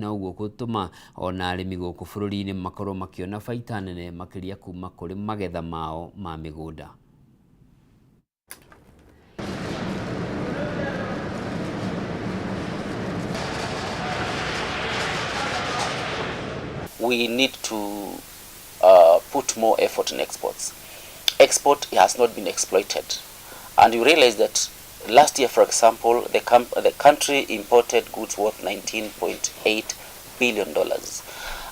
na uguo gutuma ona arimi guku bururi-ini makorwo makiona baita nene makiria kuma kuri magetha mao ma migunda. We need to put more effort in exports. Export has not been exploited, and you realize that last year, for example, the country imported goods worth $19.8 billion.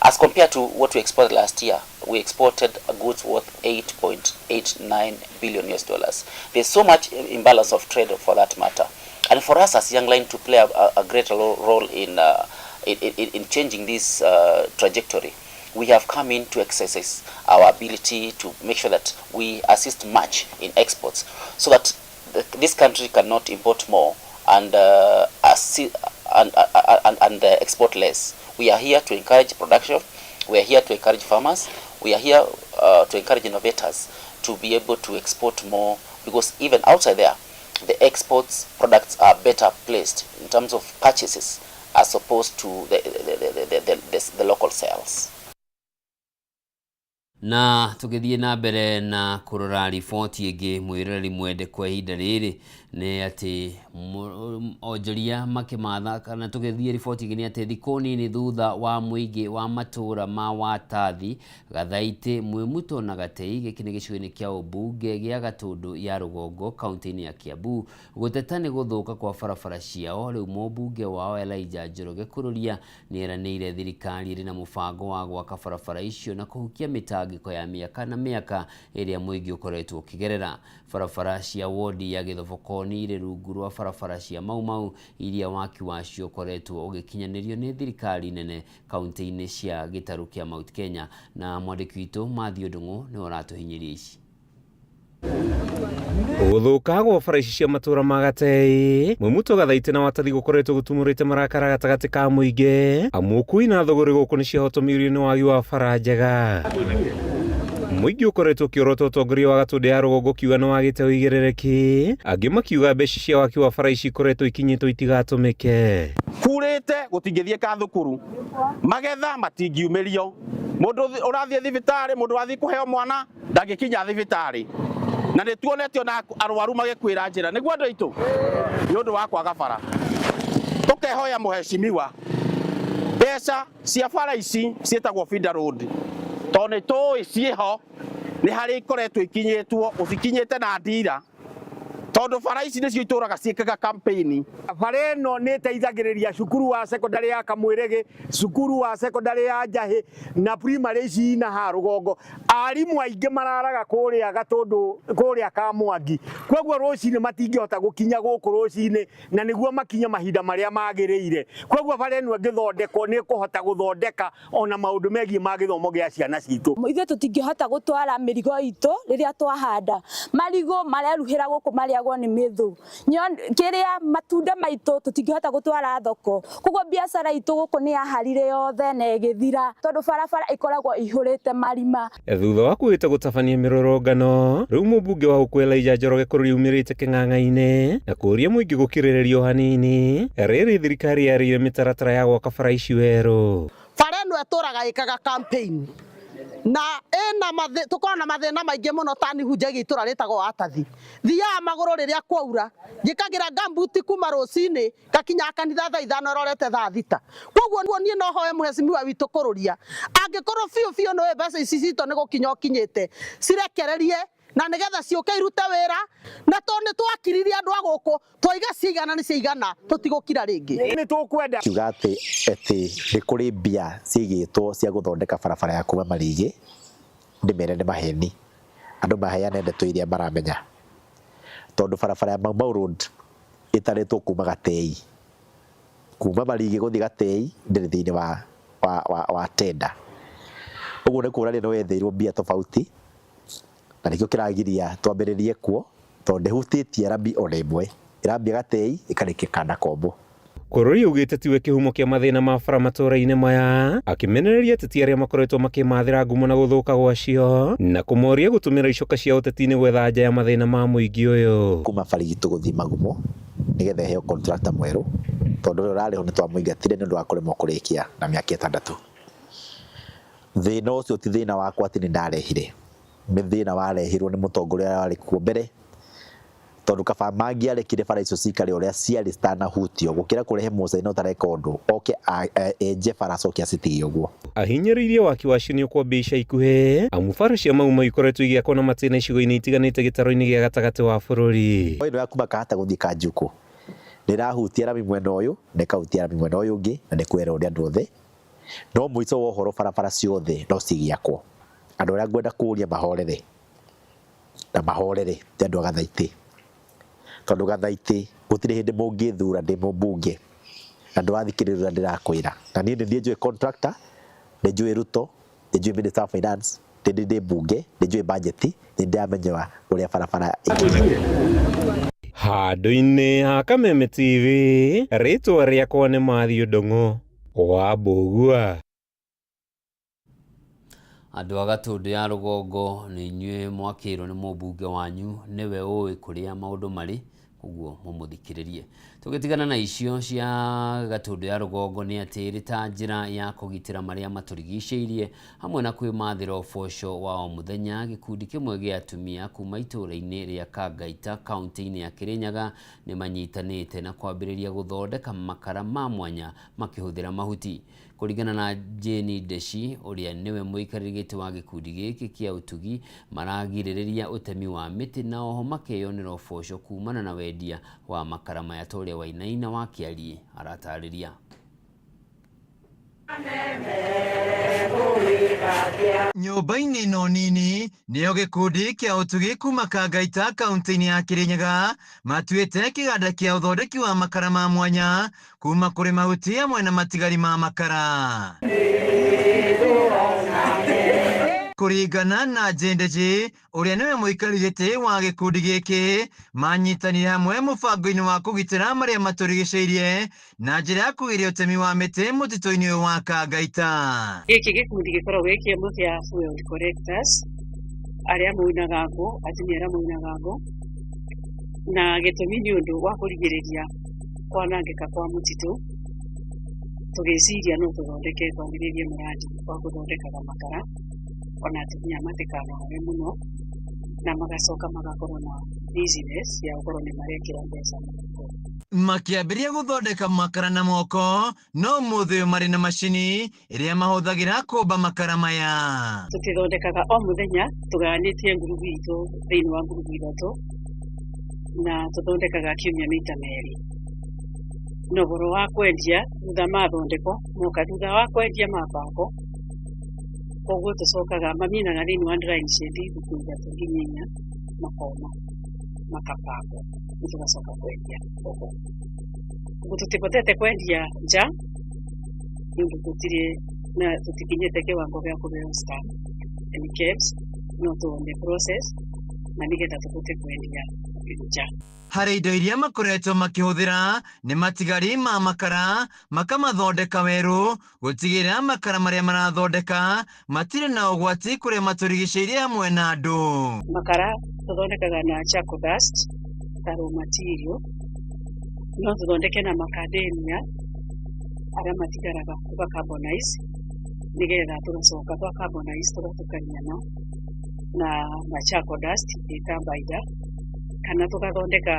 As compared to what we exported last year, we exported goods worth $8.89 billion US. There's so much imbalance of trade for that matter, and for us as Young Line to play a greater role in changing this trajectory, we have come in to exercise our ability to make sure that we assist much in exports, so that this country cannot import more and export less. We are here to encourage production. We are here to encourage farmers. We are here to encourage innovators to be able to export more, because even outside there, the exports products are better placed in terms of purchases as opposed to the local sales. Na tugithie na mbere na kurora riboti ingi mwirori mwende kwa ihinda riri ni ati onjoria makimatha kana tugithie riboti ingi ni ati thikũ nini thutha wa muingi wa matura ma Watathi, Gathaiti, Mwimuto na Gatei giki ni gicigo-ini kia ubunge gia Gatundu ya Rugongo kaunti-ini ya Kiambu guteta ni guthuka kwa barabara ciao. Riu mũmbunge wao Elijah Njoroge Kururia ni eranĩire thirikari ĩrĩ na mũbango wa gwaka barabara icio na kuhukia mitangiko ya miaka na miaka iria muingi ukoretwo ukigerera. Barabara cia wodi ya Githobokoni iri rungu rwa barabara cia Maumau iria waki wacio ukoretwo ugikinyanirio ni thirikari nene kaunti-ini cia gitaru kia Mount Kenya, na mwandiki witu Mathew Ndung'u ni oratuhinyiria ici. Guthuka gwa bara ici cia matura ma Gatei, Mwimuto, Gathaiti na Watathi gukoretwo gutumurite marakara gatagati ka muingi, amukui na thogori guku ni ciahotomirio ni wagi wa bara njega. Muingi ukoretwo kioroto utongoria wa Gatundu ya Rugongo kiuga ni wagite uigirereki, angi makiuga mbeca cia waki wa bara ici ikoretwo ikinyitwo itigatumike. Kurite gutingithie ka thukuru, magetha matingiumirio, mundu urathie thibitari, mundu wathie kuheo mwana ndagikinya thibitari, na ni tuonetio na arwaru magikwira njira niguo andu aitu ni undu wa kwaga bara. Tukehoya muheshimiwa mbeca cia bara ici cietagwo feeder road, toni tui cieho ni hari ikoretwo ikinyitwo utikinyite na ndira, tondu bara ici nicio ituraga ciikaga campaign. Bara ino ni teithagiriria cukuru wa secondary ya Kamwirigi, cukuru wa secondary ya Njahi na primary ici na ha Rugongo. Arimu aingi mararaga kuria Gatundu kuria ka Mwangi, koguo rucini matingihota gukinya guku rucini na niguo makinya mahinda maria magiriire. Koguo bara ino ngithondekwo ni kuhota guthondeka ona maundu megie ma githomo gia ciana citu. Ithuĩ tũtingĩhota gũtwara mĩrigo itũ rĩrĩa twahanda, marigũ mareruhĩra gũkũ marĩagwo nĩ mĩthũ, kĩrĩa matunda maitũ tũtingĩhota gũtwara thoko, koguo biacara itũ gũkũ nĩ yaharire yothe na ĩgĩthira tondũ barabara ikoragwo ihũrĩte marima. Thutha wa kuĩte gũtabania mĩrũrũngano, rĩu mũmbunge wa gũkũ Elijah Njoroge Kururia umĩrĩte kĩng'ang'a-inĩ na kũria mũingĩ gũkirĩrĩrio hanini rĩrĩ thirikari yarĩire mĩtaratara ya gwaka bara ici werũ. Bara ĩno ĩtũraga ĩkaga campaign na tukorwo na mathina maingi muno tani hunjagi itura ritagwo Watathi, thiaga maguru riria kwaura, ngikagira gambuti kuma rucini gakinya kanitha thaa 5 rorete thaa 6. Koguo nie no hoye muheshimiwa witu Kururia, angikorwo biu no mbeca ici cito ni gukinya kinyite cirekererie na nigetha ciuke irute wira, na toni twakiriria andu aguku twiga cigana ni cigana tutigukira ringi ni tukwenda kiuga ati ni kuri mbia cigitwo cia guthondeka barabara ya kuma Marigi, ndimere ni maheni andu maheane ndeto iria maramenya, tondu barabara ya Maumau Road itaretwo kuma Gatei, kuma Marigi guthi Gatei ndiri thiini wa tenda. Uguo ni kuurania no wethiirwo mbia tofauti, na nikio kiragiria twambiririe kuo tondu hutitie rambi ona imwe irambia Gatei ikarikika na Kombo. Kururia ugite tiwe kihumo kia mathina ma bara matura-ini maya, akimenereria ateti aria makoretwo makimathira ngumo na guthuka gwacio na kumoria gutumira icoka cia uteti-ini gwetha nja ya mathina ma muingi uyu. Kuma Barigitu guthi Magumo nigetha heo contractor mweru tondu uri urari ho ni twamuingatire ni ndu wa kuremwo kurikia na miaka 6 thina ucio ti thina wakwa ati ni ndarehire ni thina warehirwo ni mutongoria wari kuo mbere tondu kaba mangiarekire bara icio cikare uria ciari citanahutio gukira kurehe mucaina utareka undu oke enje bara cokia citige uguo ahinyiririe waki wacio ni ukwambia ikuhe amu bara cia mauma ikoretwo igiakwo na matina icigo-ini itiganite gitaro-ini gia gatagati wa bururi oino yaku makahata guthii Kanjuku nirahutia rami mwena uyu nikahutia rami mwena uyu ungi na nikwera uria andu othe no muico wa uhoro barabara ciothe no cigiakwo andu aria ngwenda kuria mahorere na mahorere ti andu agathaiti tondu gathaiti gutire hindi mungithura ndi mumbunge andu athikiriria ndirakwira na nie ndie njui contractor njui Ruto njui Minister of Finance ndi mbunge njui budget ndi amenyewa uria barabara handu-ini ha Kameme TV ritwa riakwa ni Mathio Ndung'u wa Mbugua. Andu a Gatundu ya Rugongo ni inyue mwakirwo ni mumbunge wanyu niwe uwi kuria maundu mari koguo mumuthikiririe. Tugitigana na icio cia Gatundu ya Rugongo ni ati rita njira ya kugitira maria maturigiceirie hamwe na kwimathira uboco wa o muthenya gikundi kimwe gia atumia kuma itura-ini ria Kangaita kaunti-ini ya Kirinyaga ni manyitanite na kwambiriria guthondeka makara ma mwanya makihuthira mahuti. Kuringana na Jane Deshi uria niwe muikariri wa gikundi giki kia utugi maragiririria utemi wa miti na oho makeyonera uboco kumana na wendia wa makara maya toria Wainaina wa Kiari aratariria. Nyumba-ini no nini niyo gikundi kia utugi kuma Kangaita kaunti-ini ya Kirinyaga matuite kiganda kia uthondeki wa makara ma mwanya kuma kuri mahuti hamwe na matigari ma makara. Kuringana na Jendeji uria niwe muikariri wa gikundi giki manyitanire hamwe mubango-ini wa kugitira maria maturigiceirie na njira ya kugiria utemi wa miti mutito-ini uyu wa Kangaita. Giki gikundi gikoragwo gikiamwe kia Fuel Collectors aria moinaga ngo atumia aria moinaga ngo na gitumi ni undu wa kurigiriria kwanangika kwa mutito tugiciria no tuthondeke kwambiririe muradi wa guthondekaga makara ona atumia matikanoge muno na magacoka magakorwo na business ya gukorwo ni marekira mbeca moko makiambiria guthondeka makara na moko no muthiu mari na mashini iria mahuthagira kumba makara maya. Tutithondekaga o muthenya tuganitie ngurubu itu thiini wa ngurubu ithatu na tuthondekaga kiumia maita meri. No goro wa kwendia thutha mathondeko moka thutha wa kwendia mabako koguo tucokaga maminaga thiini wa dry shed thuku ithatu nginya inya makoma makabangwo tugacoka kwendia koguo tutipotete kwendia nja nundu tutire na tutikinyete kiwango gia kuheo stamp and caps no tuone process na nigetha tuhote kwendia nja. Hari indo iria makoretwo makihuthira ni matigari ma makara makamathondeka weru gutigirira makara maria marathondeka matire na ugwati kuria maturigiceirie hamwe na andu. Makara tuthondekaga na charcoal dust ta raw material no tuthondeke na macadamia aria matigaraga tugacarbonize nigetha tugacoka twa carbonize tugatukania na charcoal dust ita baida kana tugathondeka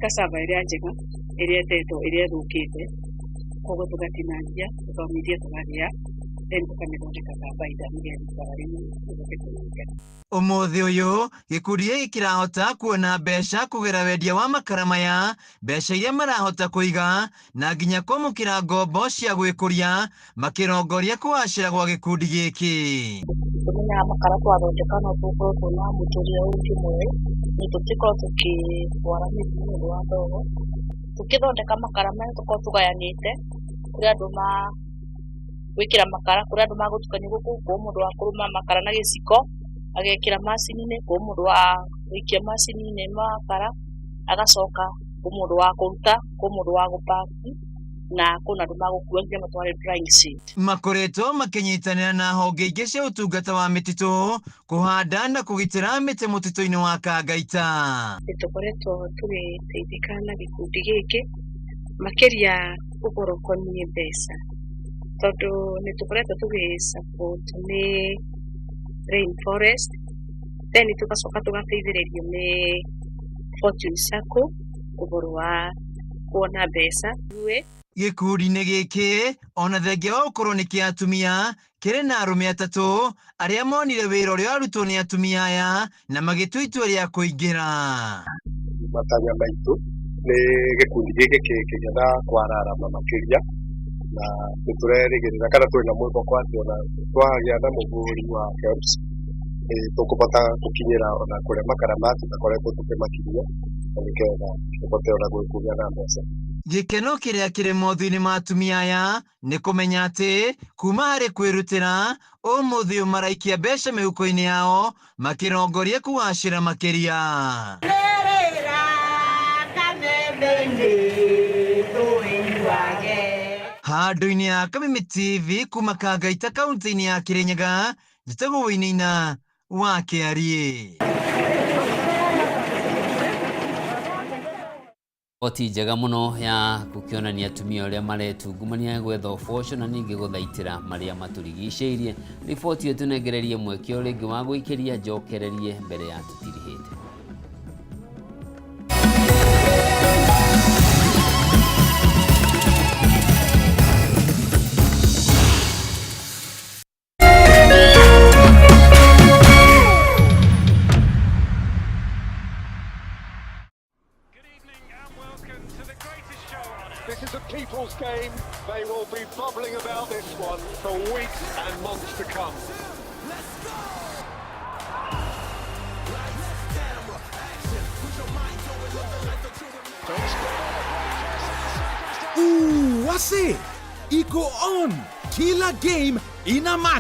cassava iria njega iria etetwo iria thukite koguo tugatinangia tukamithia tugathia then tukamithondeka ta baida nigetha tugathia. Umuthi uyu gikundi giki kirahota kuona mbeca kugira wendia wa makara maya mbeca iria marahota kuiga na nginya kwamukira ngombo cia gwikuria makirongoria kuacira gwa gikundi giki. Tumenya makara twathondeka no tukorwo twina muturia ungi mwega ni tutiko tukitwara mithimo wa ndogo tukithondeka makara maya tukorwo tugayanite kuri andu gwikira makara kuri andu magutukania guku kwa mundu wa kuruma makara na giciko agekira macini-ini kwa mundu wa gwikia macini-ini makara agacoka kwa mundu wa kuruta kwa mundu wa gupaki na kuna andũ magũkua nginya matware drying seat. Makoretwo makinyitanĩra na honge ingĩ cia ũtungata wa mĩtitũ kũhanda na kũgitĩra mĩtĩ mũtitũ-inĩ wa Kangaita. Nĩtũkoretwo tũgĩteithĩka na gĩkundi gĩkĩ makĩria ũhoro ũkoniĩ mbeca, tondũ nĩtũkoretwo tũgĩ-support nĩ Rainforest, then tũgacoka tũgateithĩrĩrio nĩ Fortune Sacco ũhoro wa kuona mbeca. Gĩkundi-inĩ gĩkĩ ona thengia wa gũkorwo nĩ kĩa atumia kĩrĩ na arũme atatũ arĩa monire wĩra ũrĩa warutwo nĩ atumia aya na magĩtua itua rĩa kũingĩra. Matanya maitũ nĩ gĩkundi gĩkĩ kĩgĩetha kwararama makĩria, na nĩtũrerĩgĩrĩra kana twĩ na mwĩhoko atĩ ona twagĩa na mũhũri wa KEBS tũkũhota gũkinyĩra ona kũrĩa makarama tũtakoretwo tũkĩmakinyia, na nĩgetha tũhote ona gwĩkũria na mbeca. Gĩkeno kĩrĩa kĩrĩ motho-inĩ ma atumia aya nĩ kũmenya atĩ kuma harĩ kwĩrutĩra ũmũthĩ maraikia mbeca mĩhuko-inĩ yao makĩrongoria kũgacĩra makĩria. Handũ-inĩ ya Kameme TV kuma Kangaita kaunti-inĩ ya Kirinyaga, njĩtagwo Wĩinaina wa Kĩarie. Riboti njega mũno ya gũkĩonania atumia ũrĩa maretungumania gwetha ũboco na ningĩ gũthaitĩra marĩa matũrigicĩirie. Riboti ĩyo tũnengererie mweke ũrĩngĩ wa gũikĩria njokererie mbere ya tũtirihĩte. This is a people's game. They will be bubbling about this one for weeks and months to come. What's it? Iko on. Kila game ina match.